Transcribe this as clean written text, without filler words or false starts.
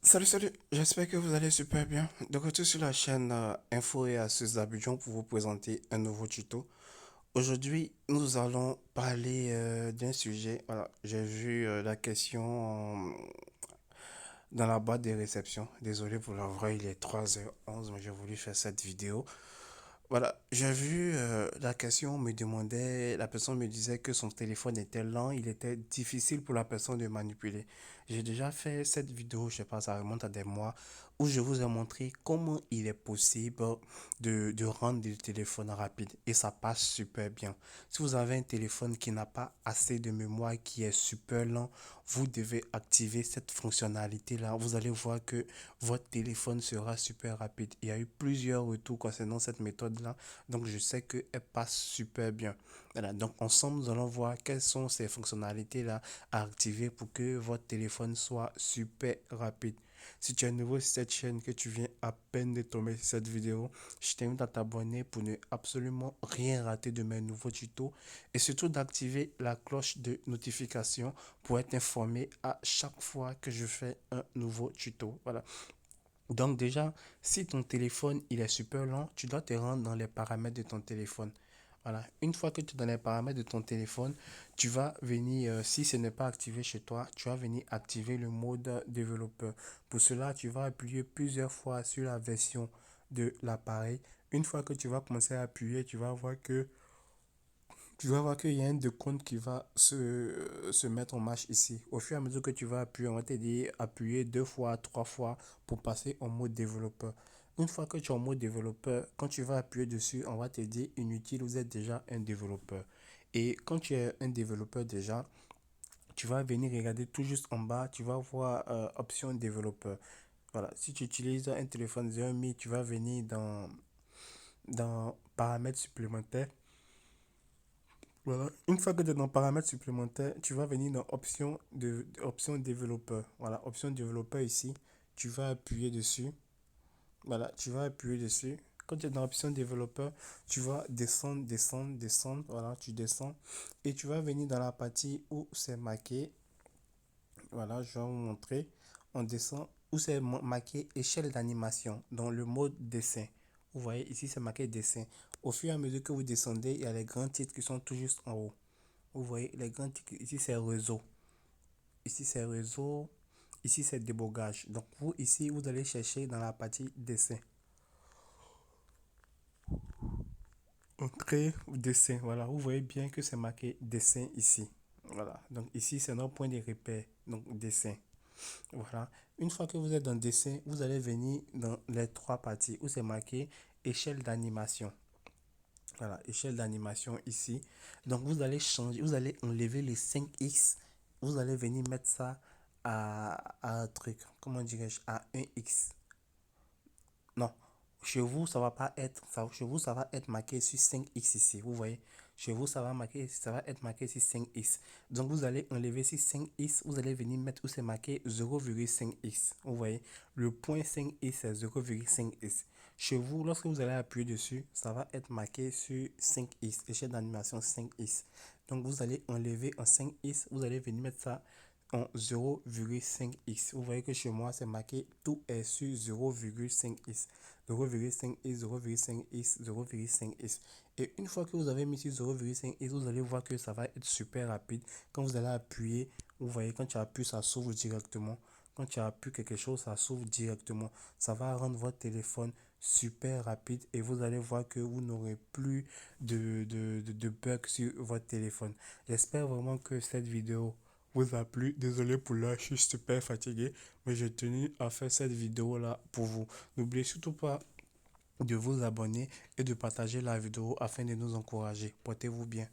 Salut, j'espère que vous allez super bien. De retour sur la chaîne Info et Astuces d'Abidjan pour vous présenter un nouveau tuto. Aujourd'hui, nous allons parler d'un sujet. Voilà, j'ai vu la question dans la boîte des réceptions. Désolé pour l'envoi, il est 3h11, mais j'ai voulu faire cette vidéo. Voilà, j'ai vu la question me demandait, la personne me disait que son téléphone était lent, il était difficile pour la personne de manipuler. J'ai déjà fait cette vidéo, je sais pas, ça remonte à des mois, où je vous ai montré comment il est possible de rendre le téléphone rapide et ça passe super bien. Si vous avez un téléphone qui n'a pas assez de mémoire, qui est super lent, vous devez activer cette fonctionnalité-là. Vous allez voir que votre téléphone sera super rapide. Il y a eu plusieurs retours concernant cette méthode-là, donc je sais qu'elle passe super bien. Voilà, donc ensemble, nous allons voir quelles sont ces fonctionnalités-là à activer pour que votre téléphone soit super rapide. Si tu es nouveau sur cette chaîne, que tu viens à peine de tomber sur cette vidéo, je t'invite à t'abonner pour ne absolument rien rater de mes nouveaux tutos et surtout d'activer la cloche de notification pour être informé à chaque fois que je fais un nouveau tuto. Voilà. Donc déjà, si ton téléphone il est super lent, tu dois te rendre dans les paramètres de ton téléphone. Voilà. Une fois que tu es dans les paramètres de ton téléphone, tu vas venir, si ce n'est pas activé chez toi, tu vas venir activer le mode développeur. Pour cela, tu vas appuyer plusieurs fois sur la version de l'appareil. Une fois que tu vas commencer à appuyer, tu vas voir qu'il y a un décompte qui va se mettre en marche ici. Au fur et à mesure que tu vas appuyer, on va te dire appuyer deux fois, trois fois pour passer en mode développeur. Une fois que tu es en mode développeur, quand tu vas appuyer dessus, on va te dire inutile, vous êtes déjà un développeur. Et quand tu es un développeur déjà, tu vas venir regarder tout juste en bas, tu vas voir option développeur. Voilà, si tu utilises un téléphone Xiaomi, tu vas venir dans paramètres supplémentaires. Voilà. Une fois que tu es dans paramètres supplémentaires, tu vas venir dans option développeur. Voilà, option développeur ici. Tu vas appuyer dessus. Voilà, tu vas appuyer dessus. Quand tu es dans option développeur, tu vas descendre, descendre, descendre. Voilà, tu descends. Et tu vas venir dans la partie où c'est marqué. Voilà, je vais vous montrer. On descend où c'est marqué échelle d'animation dans le mode dessin. Vous voyez ici, c'est marqué dessin. Au fur et à mesure que vous descendez, il y a les grands titres qui sont tout juste en haut. Vous voyez, les grands titres, ici c'est réseau. Ici c'est réseau. Ici c'est débogage. Donc vous, ici, vous allez chercher dans la partie dessin. Entrée dessin. Voilà, vous voyez bien que c'est marqué dessin ici. Voilà, donc ici c'est notre point de repère. Donc dessin. Voilà. Une fois que vous êtes dans dessin, vous allez venir dans les trois parties où c'est marqué échelle d'animation. Voilà, échelle d'animation ici. Donc vous allez changer, vous allez enlever les 5x. Vous allez venir mettre ça à un truc, comment dirais-je, à 1x. Non, chez vous, ça va pas être, ça, chez vous, ça va être marqué sur 5x ici. Vous voyez, chez vous, ça va être marqué sur 5x. Donc, vous allez enlever sur 5x, vous allez venir mettre où c'est marqué 0,5x. Vous voyez, le point 5x, c'est 0,5x. Chez vous, lorsque vous allez appuyer dessus, ça va être marqué sur 5x, échelle d'animation 5x. Donc, vous allez enlever en 5x, vous allez venir mettre ça en 0,5x. Vous voyez que chez moi, c'est marqué tout est sur 0,5x. 0,5x, 0,5x, 0,5x. Et une fois que vous avez mis sur 0,5x, vous allez voir que ça va être super rapide. Quand vous allez appuyer, vous voyez, quand tu appuies, ça s'ouvre directement. Quand tu appuies quelque chose, ça s'ouvre directement. Ça va rendre votre téléphone super rapide et vous allez voir que vous n'aurez plus de bugs sur votre téléphone. J'espère vraiment que cette vidéo vous a plu. Désolé pour là, je suis super fatigué, mais j'ai tenu à faire cette vidéo là pour vous. N'oubliez surtout pas de vous abonner et de partager la vidéo afin de nous encourager. Portez-vous bien.